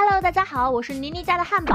Hello， 大家好，我是妮妮家的汉堡。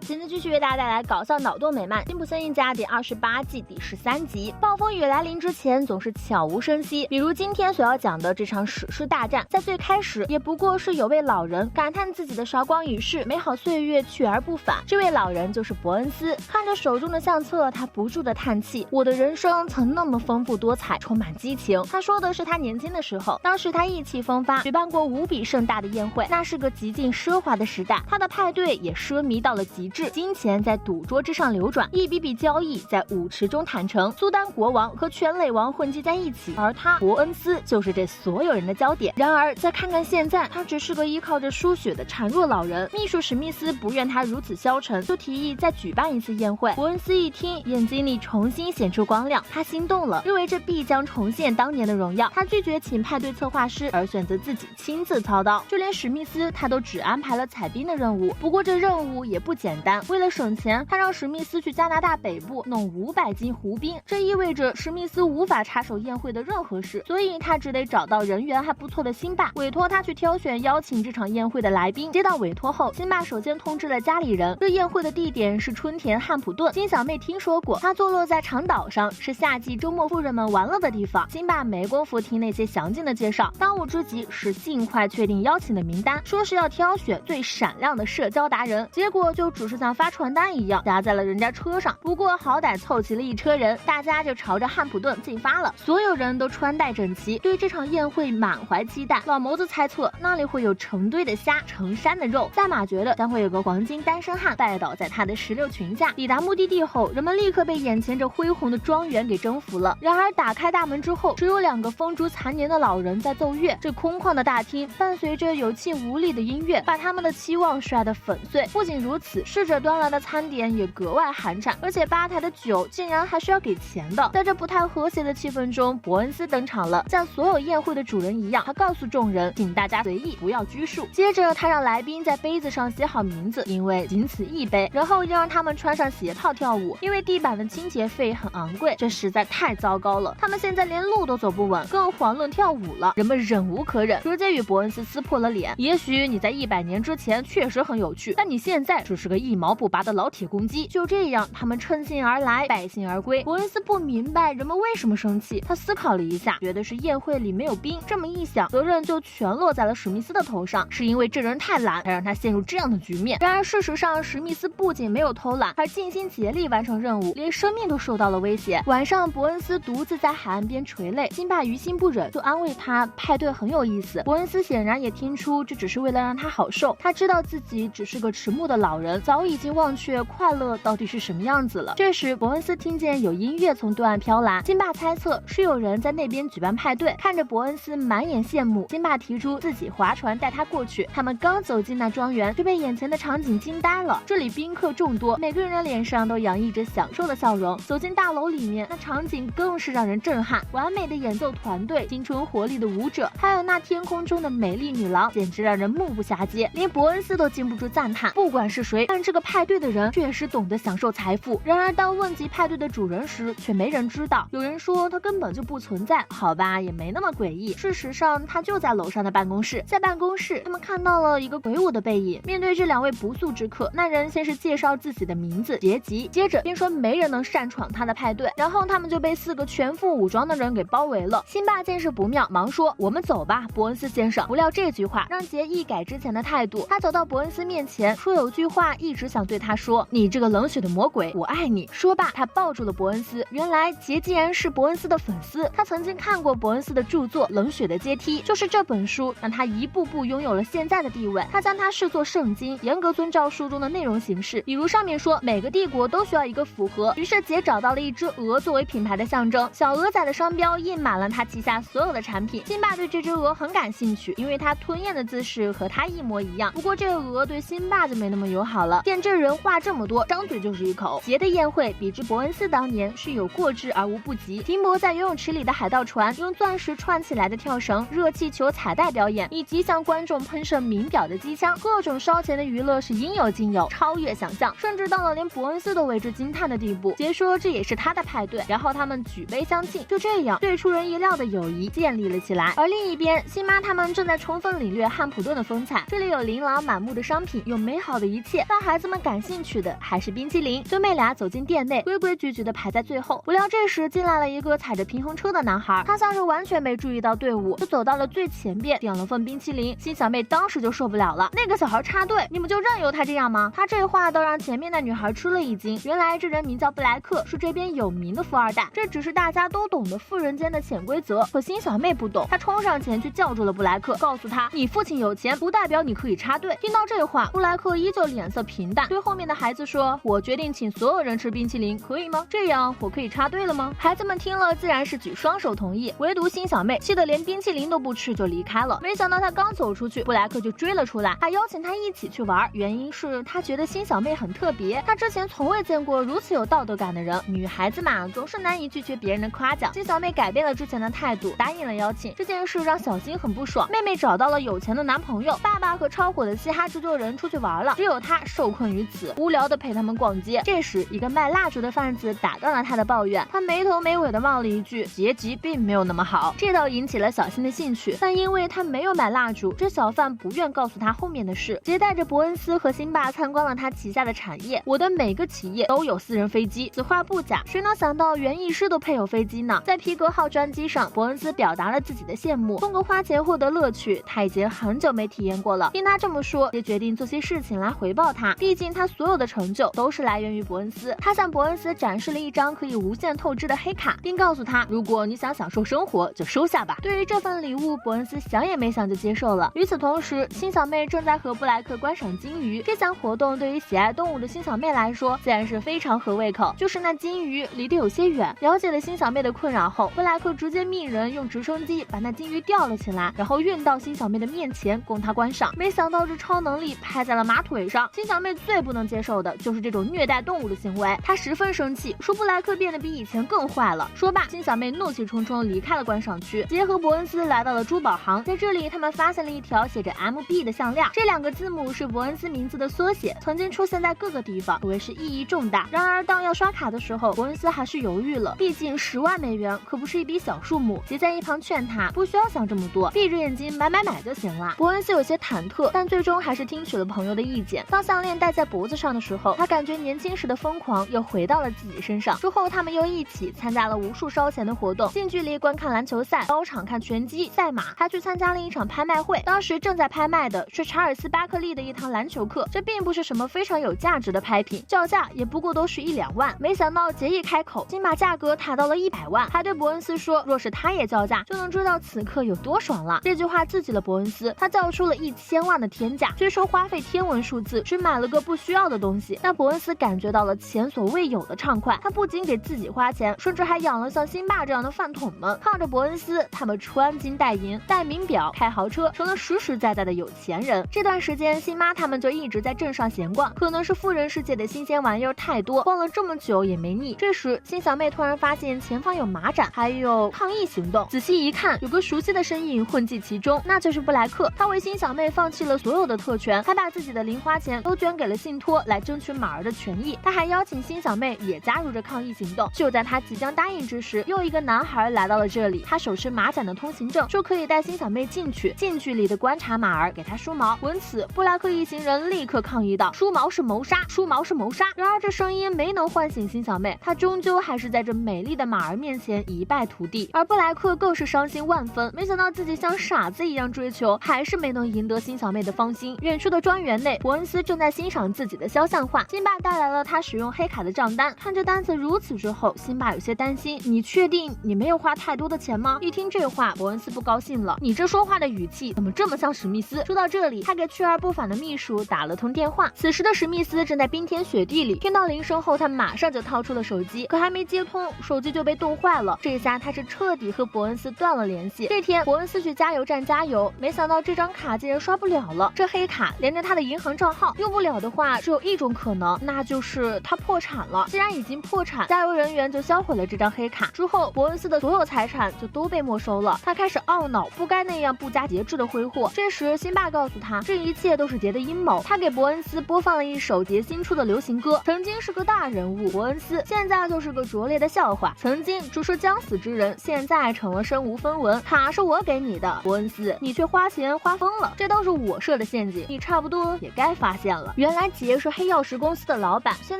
今天继续为大家带来搞笑脑洞美漫《辛普森一家》第28季第13集。暴风雨来临之前总是悄无声息，比如今天所要讲的这场史诗大战，在最开始也不过是有位老人感叹自己的韶光已逝，美好岁月去而不返。这位老人就是伯恩斯。看着手中的相册，他不住的叹气，我的人生曾那么丰富多彩，充满激情。他说的是他年轻的时候，当时他意气风发，举办过无比盛大的宴会，那是个极尽奢华的时代。他的派对也奢靡到了极致，金钱在赌桌之上流转，一笔笔交易在舞池中谈成，苏丹国王和全垒王混迹在一起，而他伯恩斯就是这所有人的焦点。然而再看看现在，他只是个依靠着输血的孱弱老人。秘书史密斯不愿他如此消沉，就提议再举办一次宴会。伯恩斯一听，眼睛里重新显出光亮，他心动了，认为这必将重现当年的荣耀。他拒绝请派对策划师，而选择自己亲自操刀。就连史密斯他都只安排了采冰的任务，不过这任务也不简单。为了省钱，他让史密斯去加拿大北部弄500斤湖冰，这意味着史密斯无法插手宴会的任何事，所以他只得找到人缘还不错的辛巴，委托他去挑选邀请这场宴会的来宾。接到委托后，辛巴首先通知了家里人，这宴会的地点是春田汉普顿。金小妹听说过，它坐落在长岛上，是夏季周末富人们玩乐的地方。辛巴没工夫听那些详尽的介绍，当务之急是尽快确定邀请的名单，说是要挑选最闪亮的社交达人，结果就只是像发传单一样夹在了人家车上。不过好歹凑齐了一车人，大家就朝着汉普顿进发了。所有人都穿戴整齐，对这场宴会满怀期待。老谋子猜测那里会有成堆的虾，成山的肉。赛马觉得将会有个黄金单身汉拜倒在他的石榴裙下。抵达目的地后，人们立刻被眼前这恢宏的庄园给征服了。然而打开大门之后，只有2个风烛残年的老人在奏乐。这空旷的大厅伴随着有气无力的音乐，把他们的期望摔得粉碎。不仅如此，侍者端来的餐点也格外寒碜，而且吧台的酒竟然还是要给钱的。在这不太和谐的气氛中，伯恩斯登场了，像所有宴会的主人一样，他告诉众人，请大家随意，不要拘束。接着他让来宾在杯子上写好名字，因为仅此一杯，然后又让他们穿上鞋套跳舞，因为地板的清洁费很昂贵，这实在太糟糕了，他们现在连路都走不稳，更遑论跳舞了。人们忍无可忍，直接与伯恩斯撕破了脸。也许你在100年之前确实很有趣，但你现在只是个一毛不拔的老铁公鸡。就这样，他们乘兴而来，败兴而归。伯恩斯不明白人们为什么生气，他思考了一下，觉得是宴会里没有冰。这么一想，责任就全落在了史密斯的头上，是因为这人太懒，才让他陷入这样的局面。然而事实上，史密斯不仅没有偷懒，还尽心竭力完成任务，连生命都受到了威胁。晚上，伯恩斯独自在海岸边垂泪，辛巴于心不忍，就安慰他，派对很有意思。伯恩斯显然也听出这只是为了让他好受，他知道自己只是个迟暮的老人，早已经忘却快乐到底是什么样子了。这时伯恩斯听见有音乐从对岸飘来，辛巴猜测是有人在那边举办派对。看着伯恩斯满眼羡慕，辛巴提出自己划船带他过去。他们刚走进那庄园，就被眼前的场景惊呆了。这里宾客众多，每个人的脸上都洋溢着享受的笑容。走进大楼里面，那场景更是让人震撼，完美的演奏团队，青春活力的舞者，还有那天空中的美丽女郎，简直让人目不暇接。连伯恩斯都禁不住赞叹，不管是谁，办这个派对的人确实懂得享受财富。然而当问及派对的主人时，却没人知道。有人说他根本就不存在，好吧，也没那么诡异。事实上他就在楼上的办公室。在办公室，他们看到了一个魁梧的背影。面对这2位不速之客，那人先是介绍自己的名字、阶级，接着便说没人能擅闯他的派对。然后他们就被4个全副武装的人给包围了。辛巴见势不妙，忙说我们走吧，伯恩斯先生。不料这句话让杰一改之前的态度，他走到伯恩斯面前，说有句话一直想对他说，你这个冷血的魔鬼，我爱你。说罢他抱住了伯恩斯。原来杰竟然是伯恩斯的粉丝，他曾经看过伯恩斯的著作《冷血的阶梯》，就是这本书让他一步步拥有了现在的地位。他将它视作圣经，严格遵照书中的内容行事。比如上面说每个帝国都需要一个符合，于是杰找到了一只鹅作为品牌的象征，小鹅仔的商标印满了他旗下所有的产品。辛巴对这只鹅很感兴趣，因为它吞咽的姿势和他一模一样。不过这个鹅对辛巴就没那么友好了，见这人话这么多，张嘴就是一口。杰的宴会比之伯恩斯当年是有过之而无不及，停泊在游泳池里的海盗船，用钻石串起来的跳绳、热气球彩带表演，以及向观众喷射名表的机枪，各种烧钱的娱乐是应有尽有，超越想象，甚至到了连伯恩斯都为之惊叹的地步。杰说这也是他的派对，然后他们举杯相庆，就这样最出人意料的友谊建立了起来。而另一边，辛妈他们正在充分领略汉普顿的风采，这里有林琳琅满目的商品，有美好的一切，但孩子们感兴趣的还是冰淇淋。兄妹俩走进店内，规规矩矩的排在最后。不料这时进来了一个踩着平衡车的男孩，他像是完全没注意到队伍，就走到了最前边，点了份冰淇淋。辛小妹当时就受不了了，那个小孩插队，你们就任由他这样吗？他这话倒让前面的女孩吃了一惊，原来这人名叫布莱克，是这边有名的富二代，这只是大家都懂的富人间的潜规则。可辛小妹不懂，她冲上前去叫住了布莱克，告诉他，你父亲有钱不代表你可以插队。听到这话，布莱克依旧脸色平淡，对后面的孩子说，我决定请所有人吃冰淇淋，可以吗？这样我可以插队了吗？孩子们听了自然是举双手同意，唯独辛小妹气得连冰淇淋都不吃就离开了。没想到她刚走出去，布莱克就追了出来，还邀请她一起去玩，原因是他觉得辛小妹很特别，他之前从未见过如此有道德感的人。女孩子嘛，总是难以拒绝别人的夸奖。辛小妹改变了之前的态度，答应了邀请。这件事让小金很不爽，妹妹找到了有钱的男朋友，爸爸和超火的嘻哈制作人出去玩了，只有她受困于此，无聊的陪他们逛街。这时一个卖蜡烛的贩子打断了她的抱怨，他没头没尾的冒了一句，结局并没有那么好。这倒引起了小新的兴趣，但因为他没有买蜡烛，这小贩不愿告诉他后面的事，接带着伯恩斯和辛巴参观了他旗下的产业。我的每个企业都有私人飞机，此话不假，谁能想到园艺师都配有飞机呢？在皮革号专机上，伯恩斯表达了自己的羡慕，通过花钱获得乐趣，他已经很久没体验过了。听他这么说，也决定做些事情来回报他，毕竟他所有的成就都是来源于伯恩斯。他向伯恩斯展示了一张可以无限透支的黑卡，并告诉他，如果你想享受生活就收下吧。对于这份礼物，伯恩斯想也没想就接受了。与此同时，辛小妹正在和布莱克观赏金鱼，这项活动对于喜爱动物的辛小妹来说自然是非常合胃口，就是那金鱼离得有些远。了解了辛小妹的困扰后，布莱克直接命人用直升机把那金鱼吊了起来，然后运到辛小妹的面前供她观赏。没想到这超能力拍在了马腿上，辛小妹最不能接受的就是这种虐待动物的行为，她十分生气，说布莱克变得比以前更坏了。说罢，辛小妹怒气冲冲离开了观赏区，结合伯恩斯来到了珠宝行，在这里他们发现了一条写着 MB 的项链，这2个字母是伯恩斯名字的缩写，曾经出现在各个地方，可谓是意义重大。然而当要刷卡的时候，伯恩斯还是犹豫了，毕竟10万美元可不是一笔小数目。杰在一旁劝他不需要想这么多，闭着眼睛买就行了。伯恩斯有些忐忑，但最终还是听取了朋友的意见。当项链戴在脖子上的时候，他感觉年轻时的疯狂又回到了自己身上。之后他们又一起参加了无数烧钱的活动，近距离观看篮球赛，包场看拳击赛马，还去参加了一场拍卖会。当时正在拍卖的是查尔斯巴克利的一堂篮球课，这并不是什么非常有价值的拍品，叫价也不过都是1-2万。没想到杰一开口，竟把价格抬到了100万，还对伯恩斯说，若是他也叫价，就能知道此刻有多爽了。这句话刺激了伯恩斯，他叫出了1000万的天价，虽说花费天文数字，只买了个不需要的东西，但伯恩斯感觉到了前所未有的畅快。他不仅给自己花钱，甚至还养了像辛巴这样的饭桶们。靠着伯恩斯，他们穿金戴银，戴名表，开豪车，成了实实在在的有钱人。这段时间，辛妈他们就一直在镇上闲逛，可能是富人世界的新鲜玩意儿太多，逛了这么久也没腻。这时，辛小妹突然发现前方有马展，还有抗议行动。仔细一看，有个熟悉的身影混迹其中，那就是布莱克。他为辛小妹放弃了所有的特权，还把自己的零花钱都捐给了信托，来争取马儿的权益。他还邀请辛小妹也加入这抗议行动。就在他即将答应之时，又一个男孩来到了这里，他手持马展的通行证，说可以带辛小妹进去，近距离的观察马儿，给他梳毛。闻此，布莱克一行人立刻抗议道：梳毛是谋杀，梳毛是谋杀。然而这声音没能唤醒辛小妹，她终究还是在这美丽的马儿面前一败涂地。而布莱克更是伤心万分，没想到自己像傻子一样追求，还是没能赢得辛小妹的芳心。远处的庄园内，伯恩斯正在欣赏自己的肖像画，辛巴带来了他使用黑卡的账单。看着单子如此之后，辛巴有些担心：你确定你没有花太多的钱吗？一听这话，伯恩斯不高兴了：你这说话的语气怎么这么像史密斯？说到这里，他给去而不返的秘书打了通电话。此时的史密斯正在冰天雪地里，听到铃声后，他马上就掏出了手机，可还没接通，手机就被冻坏了。这下他是彻底和伯恩斯断了联系。这天，伯恩斯去加油站加油，没想到这张卡竟然刷不了了。这黑卡连着他的银行账号，用不了的话，只有一种可能，那就是他破产了。既然已经破产，加油人员就销毁了这张黑卡。之后，伯恩斯的所有财产就都被没收了。他开始懊恼，不该那样不加节制的挥霍。这时，辛巴告诉他，这一切都是杰的阴谋。他给伯恩斯播放了一首杰新出的流行歌。曾经是个大人物，伯恩斯现在就是个拙劣的笑话。曾经只是将死之人，现在成了身无分文。卡是我给你的，伯恩斯，你却花钱花疯了。这都是我设的陷阱，你差不多也该发现了。原来杰是黑曜石公司的老板，现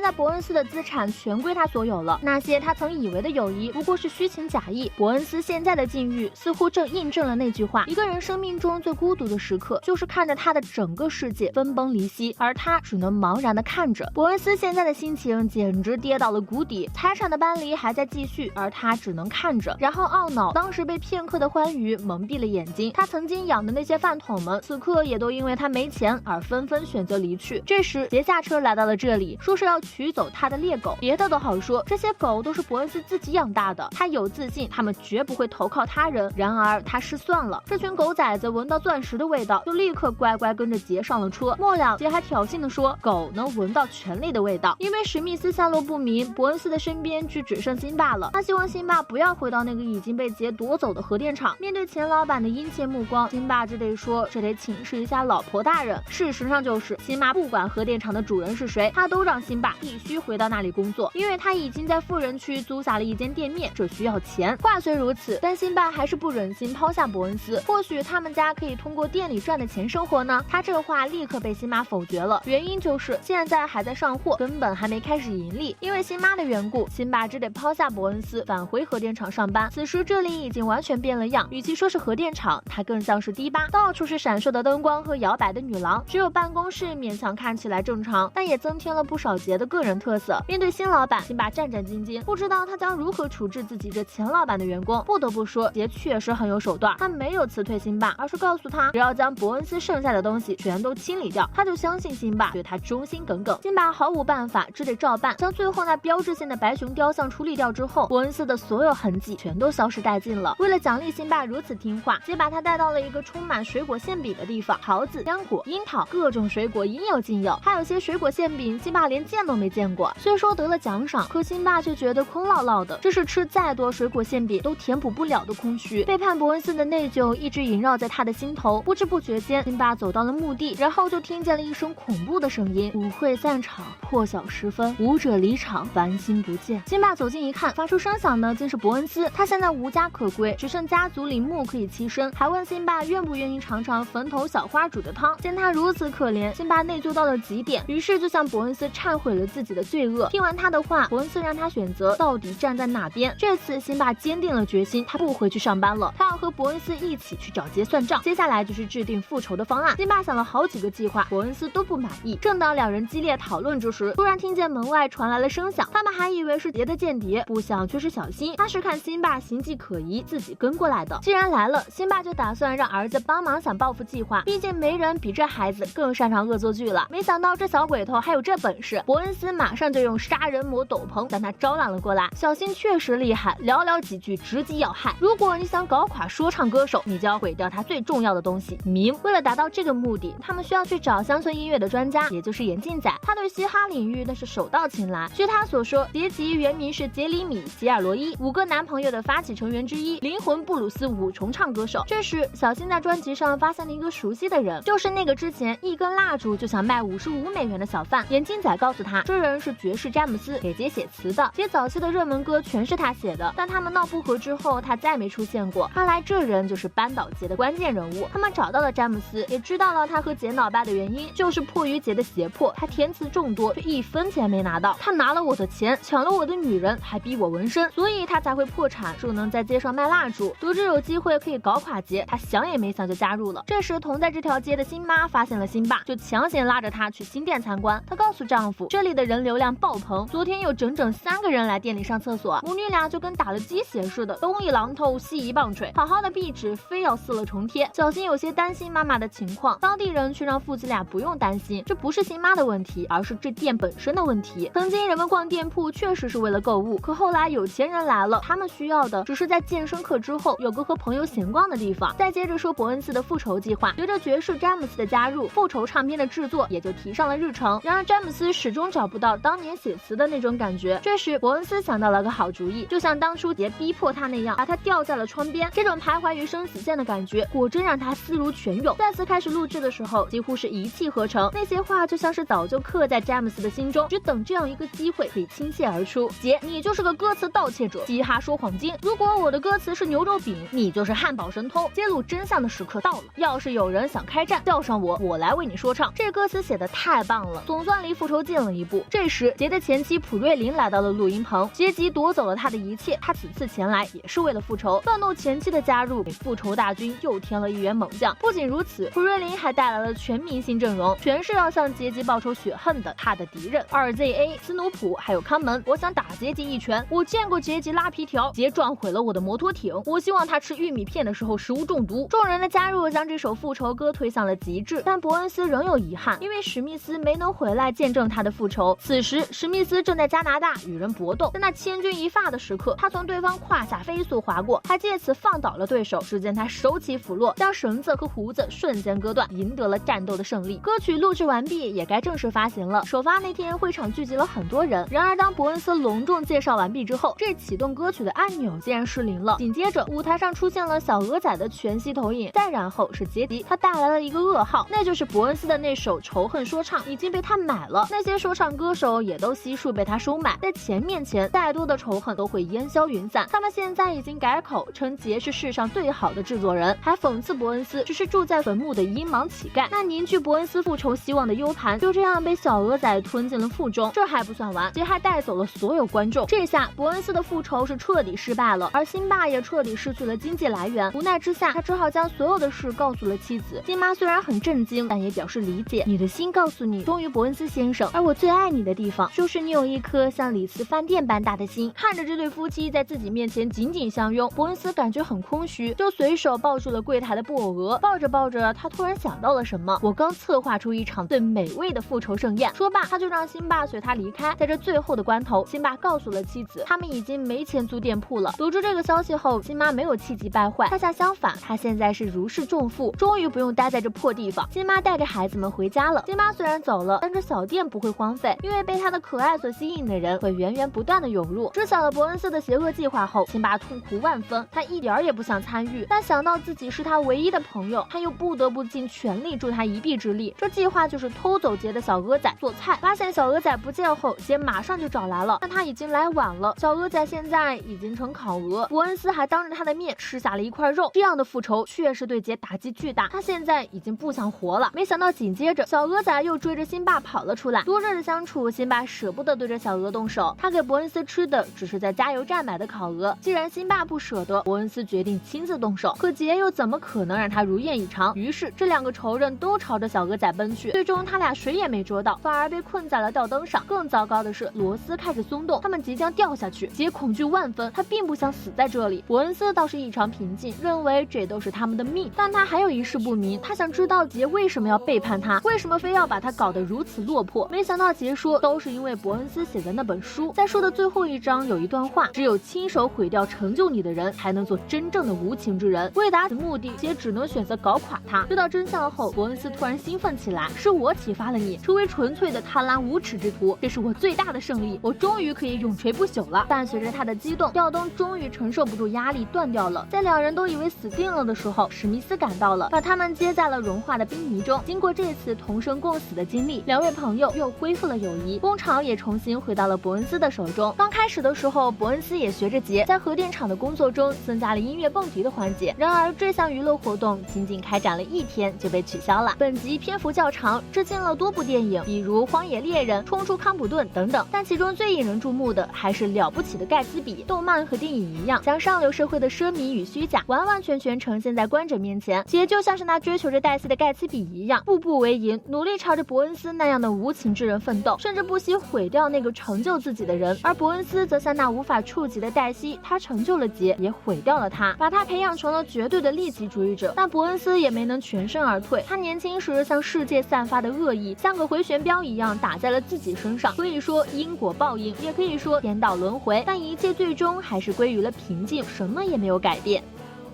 在伯恩斯的资产全归他所有了。那些他曾以为的友谊不过是虚情假意。伯恩斯现在的境遇似乎正印证了那句话：一个人生命中最孤独的时刻，就是看着他的整个世界分崩离析，而他只能茫然地看着。伯恩斯现在的心情简直跌到了谷底，财产的搬离还在继续，而他只能看着，然后懊恼当时被片刻的欢愉蒙蔽了眼睛。他曾经养的那些饭桶们，此刻也都因为他没钱而纷纷选择离去。这时杰下车来到了这里，说是要取走他的猎狗，别的都好说，这些狗都是伯恩斯自己养大的，他有自信他们绝不会投靠他人。然而他失算了，这群狗崽子闻到钻石的味道，就立刻乖乖跟着杰上了车。末了，杰还挑衅地说，狗能闻到权力的味道。因为史密斯下落不明，伯恩斯的身边就只剩辛巴了。他希望辛巴不要回到那个已经被杰夺走的核电厂。面对钱老板的殷切目光，辛巴只得说，这得请示一下老婆大人。事实上就是辛巴不管核电厂的主人是谁，他都让辛巴必须回到那里工作，因为他已经在富人区租下了一间店面，这需要钱。话虽如此，但辛巴还是不忍心抛下伯恩斯，或许他们家可以通过店里赚的钱生活呢？他这话立刻被辛巴否决了，原因就是现在还在上货，根本还没开始盈利。因为辛巴的缘故，辛巴只得抛下伯恩斯，返回核电厂上班。此时这里已经完全变了样，与其说是核电厂，它更像是迪吧，到处是闪烁的灯光和摇摆的女郎，只有办公室勉强看起来正常，但也增添了不少杰的个人特色。面对新老板，辛巴战战兢兢，不知道他将如何处置自己这前老板的员工。不得不说，杰确实很有手段，他没有辞退辛巴，而是告诉他，只要将伯恩斯剩下的东西全都清理掉，他就相信辛巴对他忠心耿耿。辛巴毫无办法，只得照办。将最后那标志性的白熊雕像处理掉之后，伯恩斯的所有痕迹全都消失殆尽了。为了奖励辛巴如此听话，杰把他带到了一个充满水果馅饼的地方，桃子、浆果、樱桃，各种水果应有尽有，还有些水果馅饼辛巴连见都没见过。虽说得了奖赏，可辛巴却觉得空落落的，这是吃再多水果馅饼都填补不了的空虚。背叛伯恩斯的内疚一直萦绕在他的心头。不知不觉间，辛巴走到了墓地，然后就听见了一声恐怖的声音：舞会散场，破晓时分，舞者离场，繁星不见。辛巴走近一看，发出声响的竟是伯恩斯。他现在无家可归，只剩家族陵墓可以栖身，还问辛巴愿不愿意尝尝坟头小花煮的汤。见他如此可怜，辛巴内疚到了极点，于是就向伯恩斯忏悔了自己的罪恶。听完他的话，伯恩斯让他选择到底站在哪边。这次辛巴坚定了决心，他不回去上班了，他要和伯恩斯一起去找杰算账。接下来就是制定复仇的方案。辛巴想了好几个计划，伯恩斯都不满意。正当两人激烈讨论之时，突然听见门外传来了声响，他们还以为是杰的间谍，不想却是小新。他是看辛巴行迹可疑，自己跟过来的。既然来了，辛巴就打算让儿子帮忙想报复计划，毕竟没人比这孩子更擅长恶作剧了。没想到这小鬼头还有这本事，伯恩斯马上就用杀人魔斗篷将他招揽了过来。小新确实厉害，寥寥几句直击要害。如果你想搞垮说唱歌手，你就要毁掉他最重要的东西——名。为了达到这个目的，他们需要去找乡村音乐的专家，也就是眼镜仔。他对嘻哈领域那是手到擒来。据他所说，杰吉原名是杰里米·吉尔罗伊，5个男朋友的发起成员之一，灵魂布鲁斯5重唱歌手。这时，小新在专辑上发现了一个熟悉的人，就是那个之前一根蜡烛就想卖55美元的小贩。眼镜仔告诉他，这人是爵士詹姆斯，给杰写词的，杰早期的热门歌全是他写的，但他们闹不和之后，他再没出现过。看来这人就是扳倒杰的关键人物。他们找到了詹姆斯，也知道了他和杰闹掰的原因，就是迫于杰的胁迫，他填词众多，却1分钱没拿到。他拿了我的钱，抢了我的女人，还逼我纹身，所以他才会破产，只能在街上卖蜡烛。得知有机会可以搞垮杰，他想也没想就加入了。这时同在这条街的辛妈发现了辛爸，就强行拉着他去新店参观。她告诉丈夫，这里的人流量爆棚，昨天有整整3个人来店里上厕所，母女俩就跟打了鸡血似的，东一榔头西一棒槌，好好的壁纸非要撕了重贴。小新有些担心妈妈的情况，当地人却让父子俩不用担心，这不是辛妈的问题，而是这店本身的问题。曾经人们逛店铺确实是为了购物，可后来有钱人来了，他们需要的只是在健身课之后有个和朋友闲逛的地方。再接着说伯恩斯的复仇计划，随着爵士詹姆斯的加入，复仇唱片的制作也就提上了日程。然而詹姆斯始终找不到当年写词的那种感觉。这时伯恩斯想到了个好主意，就像当初杰逼迫他那样，把他吊在了窗边。这种徘徊于生死线的感觉，果真让他思如泉涌。再次开始录制的时候，几乎是一气呵成，那些话就像是早就刻在詹姆斯的心中，只等这样一个机会可以倾泻而出。杰，你就是个歌词盗窃者，嘻哈说谎精。如果我的歌词是牛肉饼，你就是汉堡神偷。揭露真相的时刻到了，要是有人想开开战，叫上我，我来为你说唱。这歌词写的太棒了，总算离复仇近了一步。这时，杰的前妻普瑞琳来到了录音棚，杰吉夺走了他的一切，他此次前来也是为了复仇。愤怒前妻的加入给复仇大军又添了一员猛将。不仅如此，普瑞琳还带来了全明星阵容，全是要向杰吉报仇雪恨的他的敌人2ZA、斯努普还有康门。我想打杰吉一拳，我见过杰吉拉皮条，杰撞毁了我的摩托艇，我希望他吃玉米片的时候食物中毒。众人的加入将这首复仇歌推向了极致，但伯恩斯仍有遗憾，因为史密斯没能回来见证他的复仇。此时史密斯正在加拿大与人搏斗，在那千钧一发的时刻，他从对方胯下飞速划过，还借此放倒了对手。只见他手起斧落，将绳子和胡子瞬间割断，赢得了战斗的胜利。歌曲录制完毕，也该正式发行了。首发那天，会场聚集了很多人。然而当伯恩斯隆重介绍完毕之后，这启动歌曲的按钮竟然失灵了。紧接着舞台上出现了小鹅仔的全息投影，再然后是杰迪，他带来了一个噩耗，那就是伯恩斯的那首仇恨说唱已经被他买了。那些说唱歌手也都悉数被他收买，在钱面前，再多的仇恨都会烟消云散。他们现在已经改口称杰是世上最好的制作人，还讽刺伯恩斯只是住在坟墓的阴盲乞丐。那凝聚伯恩斯复仇希望的 U 盘就这样被小鹅仔吞进了腹中。这还不算完，杰还带走了所有观众。这下伯恩斯的复仇是彻底失败了，而辛巴也彻底失去了经济来源。无奈之下，他只好将所有的事告诉了妻子。辛巴虽然很震惊，但也表示理解。你的心告诉你，忠于伯恩斯先生，而我最爱你的地方就是你有一颗像里茨饭店般大的心。看着这对夫妻在自己面前紧紧相拥，伯恩斯感觉很空虚，就随手抱住了柜台的布偶鹅。抱着抱着，他突然想到了什么，我刚策划出一场最美味的复仇盛宴。说罢，他就让辛巴随他离开。在这最后的关头，辛巴告诉了妻子，他们已经没钱租店铺了。得知这个消息后，辛巴没有气急败坏，恰恰相反，他现在是如释重负，终于不用待在这破地方。辛巴带着孩子们回家了。辛巴虽然走了，但这小店不会荒废，因为被他的可爱所吸引的人会源源不断的涌入。知晓了伯恩斯的邪恶计划后，辛巴痛苦万分，他一点也不想参与，但想到自己是他唯一的朋友，他又不得不尽全力助他一臂之力。这计划就是偷走杰的小鹅仔做菜。发现小鹅仔不见后，杰马上就找来了，但他已经来晚了。小鹅仔现在已经成烤鹅，伯恩斯还当着他的面吃下了一块肉。这样的复仇确实对杰打击巨大，他现在已经不想活了。没想到紧接着小鹅仔又追着辛巴跑了出来。多日的相处，辛巴舍不得对着小鹅动手，他给伯恩斯吃的只是在加油站买的烤鹅。既然辛巴不舍得，伯恩斯决定亲自动手，可杰又怎么可能让他如愿以偿？于是这两个仇人都朝着小鹅仔奔去，最终他俩谁也没捉到，反而被困在了吊灯上。更糟糕的是，螺丝开始松动，他们即将掉下去。杰恐惧万分，他并不想死在这里。伯恩斯倒是异常平静，认为这都是他们的命，但他还有一事不明，他想知道杰为什么要背叛他，为什么非要把他搞得如此落魄。没想到杰说都是因为伯恩斯写的那本书，在书的最后一章有一段话，只有亲手毁掉成就你的人，才能做真正的无情之人。为达此目的，杰只能选择搞垮他。知道真相后，伯恩斯突然兴奋起来，是我启发了你，成为纯粹的贪婪无耻之徒，这是我最大的胜利，我终于可以永垂不朽了。伴随着他的激动，吊灯终于承受不住压力断掉了。在两人都以为死定了的时候，史密斯赶到了，把他们接在了融化的冰泥中。经过这次同生共死的经历，两位朋友又恢复了友谊，工厂也重新回到了伯恩斯的手中。刚开始的时候，伯恩斯也学着杰，在核电厂的工作中增加了音乐蹦迪的环节。然而这项娱乐活动仅仅开展了1天就被取消了。本集篇幅较长，致敬了多部电影，比如《荒野猎人》、《冲出康普顿》等等，但其中最引人注目的还是了不起的盖茨比。动漫和电影一样，将上流社会的奢靡与虚假完完全全呈现在观者面前。杰就像是那追求着黛西的盖茨比一样，步步为营，努力朝着伯恩斯那样的无情之人奋斗，甚至不惜毁掉那个成就自己的人。而伯恩斯则像那无法触及的黛西，他成就了杰，也毁掉了他，把他培养成了绝对的利己主义者。但伯恩斯也没能全身而退，他年轻时向世界散发的恶意，像个回旋镖一样打在了自己身上。可以说因果报应，也可以说天道轮回，但一切最终还是归于了平静，什么也没有改变。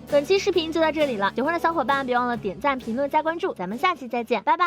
本期视频就到这里了，喜欢的小伙伴别忘了点赞、评论、加关注，咱们下期再见，拜拜。